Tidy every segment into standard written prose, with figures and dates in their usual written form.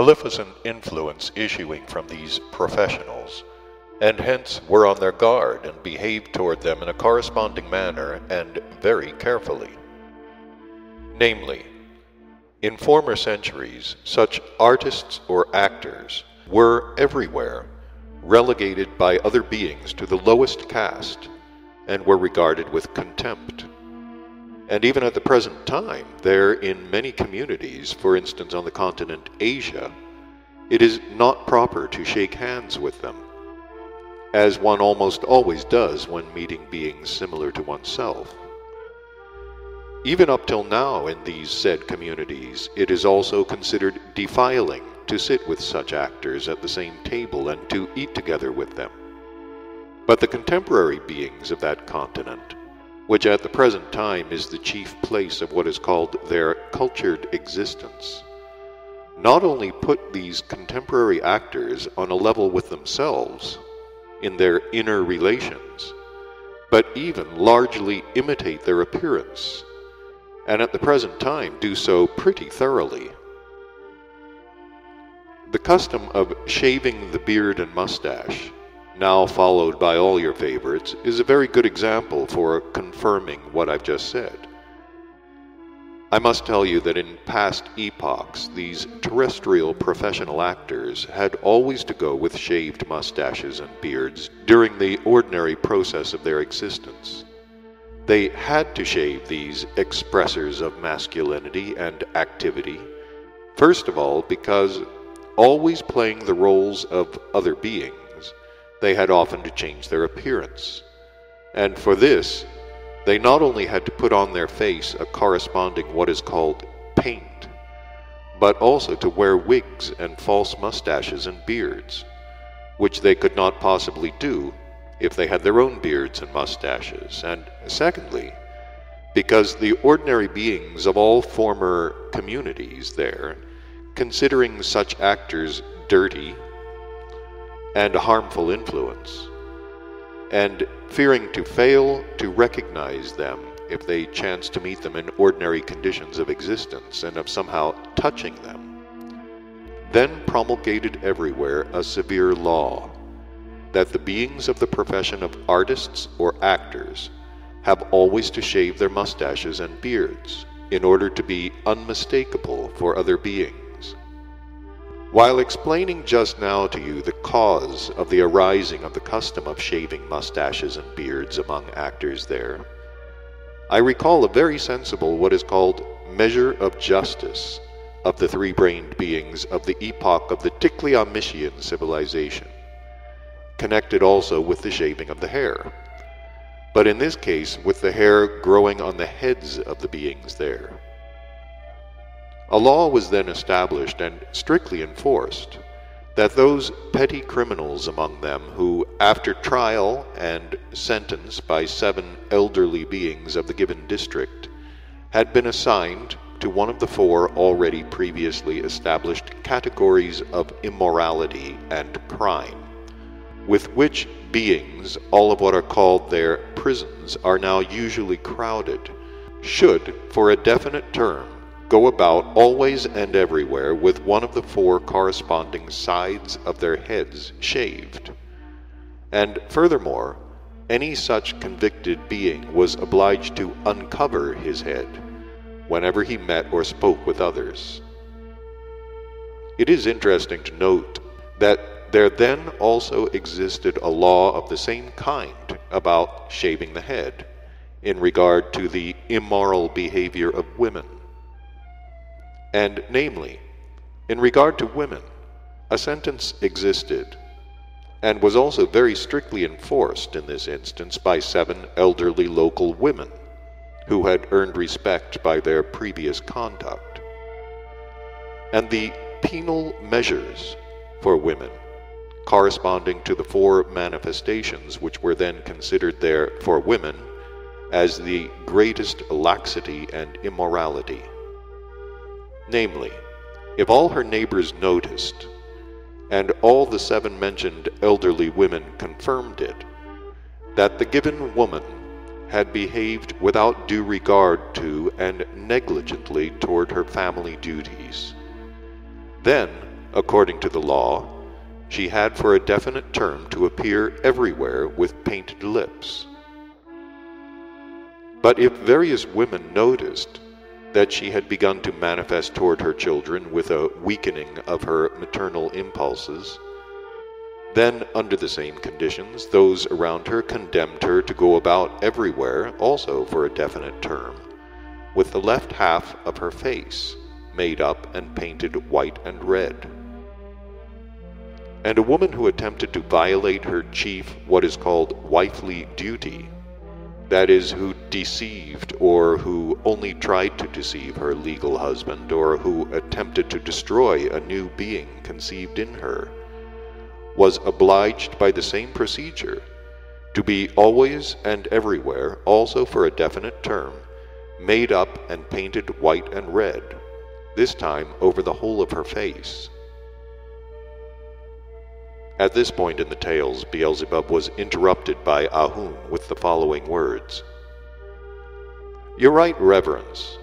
maleficent influence issuing from these professionals, and hence were on their guard and behaved toward them in a corresponding manner and very carefully. Namely, in former centuries, such artists or actors were everywhere relegated by other beings to the lowest caste and were regarded with contempt. And even at the present time, there in many communities, for instance on the continent Asia, it is not proper to shake hands with them, as one almost always does when meeting beings similar to oneself. Even up till now in these said communities, it is also considered defiling to sit with such actors at the same table and to eat together with them. But the contemporary beings of that continent, which at the present time is the chief place of what is called their cultured existence, not only put these contemporary actors on a level with themselves in their inner relations, but even largely imitate their appearance, and at the present time do so pretty thoroughly. The custom of shaving the beard and mustache, now followed by all your favorites, is a very good example for confirming what I've just said. I must tell you that in past epochs, these terrestrial professional actors had always to go with shaved mustaches and beards during the ordinary process of their existence. They had to shave these expressors of masculinity and activity, first of all because, always playing the roles of other beings, they had often to change their appearance, and for this they not only had to put on their face a corresponding what is called paint, but also to wear wigs and false mustaches and beards, which they could not possibly do if they had their own beards and mustaches, and secondly, because the ordinary beings of all former communities there, considering such actors dirty and a harmful influence, and fearing to fail to recognize them if they chanced to meet them in ordinary conditions of existence and of somehow touching them, then promulgated everywhere a severe law that the beings of the profession of artists or actors have always to shave their mustaches and beards in order to be unmistakable for other beings. While explaining just now to you the cause of the arising of the custom of shaving mustaches and beards among actors there, I recall a very sensible what is called measure of justice of the three-brained beings of the epoch of the Tikleamishyan civilization, connected also with the shaving of the hair, but in this case with the hair growing on the heads of the beings there. A law was then established and strictly enforced that those petty criminals among them who, after trial and sentence by 7 elderly beings of the given district, had been assigned to one of the 4 already previously established categories of immorality and crime, with which beings all of what are called their prisons are now usually crowded, should, for a definite term, go about always and everywhere with one of the 4 corresponding sides of their heads shaved. And furthermore, any such convicted being was obliged to uncover his head whenever he met or spoke with others. It is interesting to note that there then also existed a law of the same kind about shaving the head in regard to the immoral behavior of women. And namely, in regard to women, a sentence existed, and was also very strictly enforced in this instance by 7 elderly local women, who had earned respect by their previous conduct. And the penal measures for women, corresponding to the 4 manifestations which were then considered there for women as the greatest laxity and immorality. Namely, if all her neighbors noticed, and all the 7 mentioned elderly women confirmed it, that the given woman had behaved without due regard to and negligently toward her family duties, then according to the law, she had for a definite term to appear everywhere with painted lips. But if various women noticed that she had begun to manifest toward her children with a weakening of her maternal impulses, then, under the same conditions, those around her condemned her to go about everywhere, also for a definite term, with the left half of her face made up and painted white and red. And a woman who attempted to violate her chief, what is called wifely duty, that is, who deceived or who only tried to deceive her legal husband, or who attempted to destroy a new being conceived in her, was obliged by the same procedure to be always and everywhere, also for a definite term, made up and painted white and red, this time over the whole of her face. At this point in the tales, Beelzebub was interrupted by Ahun with the following words: "Your right reverence,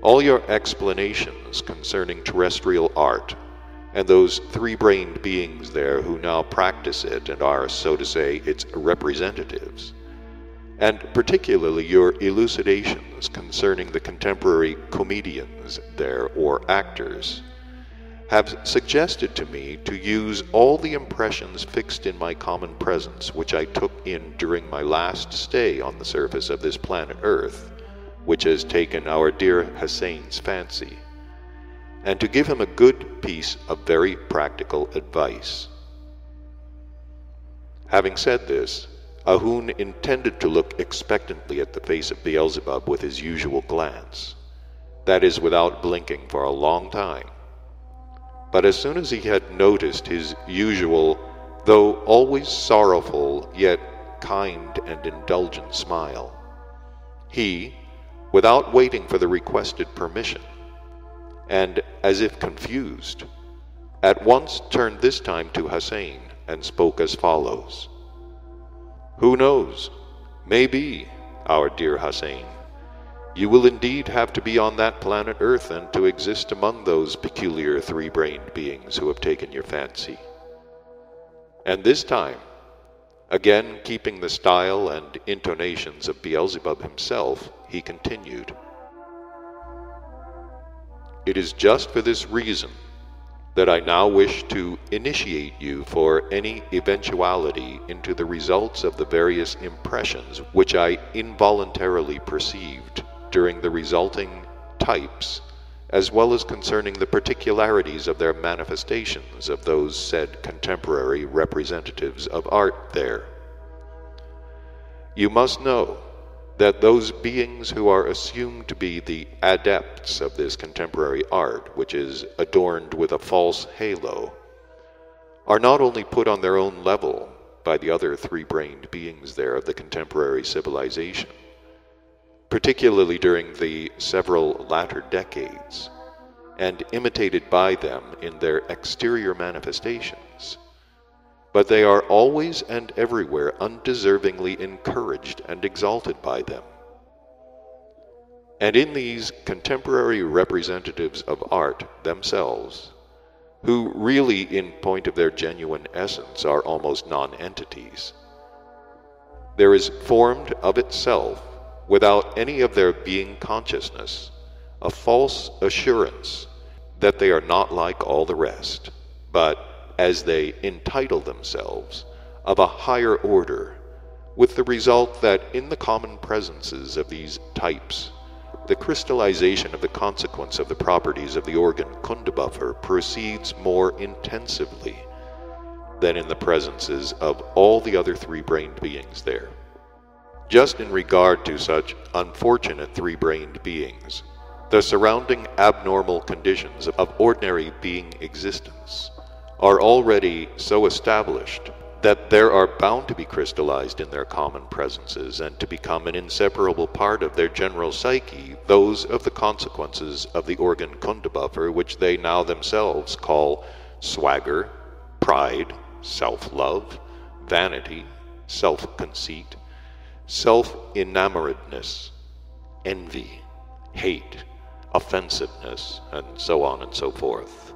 all your explanations concerning terrestrial art, and those three-brained beings there who now practice it and are, so to say, its representatives, and particularly your elucidations concerning the contemporary comedians there, or actors, have suggested to me to use all the impressions fixed in my common presence, which I took in during my last stay on the surface of this planet Earth, which has taken our dear Hussein's fancy, and to give him a good piece of very practical advice." Having said this, Ahun intended to look expectantly at the face of Beelzebub with his usual glance, that is, without blinking for a long time. But as soon as he had noticed his usual, though always sorrowful, yet kind and indulgent smile, he, without waiting for the requested permission, and as if confused, at once turned this time to Hussein and spoke as follows: "Who knows? Maybe, our dear Hussein, you will indeed have to be on that planet Earth and to exist among those peculiar three-brained beings who have taken your fancy." And this time, again keeping the style and intonations of Beelzebub himself, he continued: "It is just for this reason that I now wish to initiate you for any eventuality into the results of the various impressions which I involuntarily perceived during the resulting types, as well as concerning the particularities of their manifestations of those said contemporary representatives of art there. You must know that those beings who are assumed to be the adepts of this contemporary art, which is adorned with a false halo, are not only put on their own level by the other three-brained beings there of the contemporary civilization, particularly during the several latter decades, and imitated by them in their exterior manifestations, but they are always and everywhere undeservingly encouraged and exalted by them. And in these contemporary representatives of art themselves, who really in point of their genuine essence are almost non-entities, there is formed of itself, without any of their being consciousness, a false assurance that they are not like all the rest, but, as they entitle themselves, of a higher order, with the result that in the common presences of these types, the crystallization of the consequence of the properties of the organ Kundabuffer proceeds more intensively than in the presences of all the other three-brained beings there. Just in regard to such unfortunate three-brained beings, the surrounding abnormal conditions of ordinary being existence are already so established that there are bound to be crystallized in their common presences and to become an inseparable part of their general psyche those of the consequences of the organ Kundabuffer, which they now themselves call swagger, pride, self-love, vanity, self-conceit, self-enamoredness, envy, hate, offensiveness, and so on and so forth.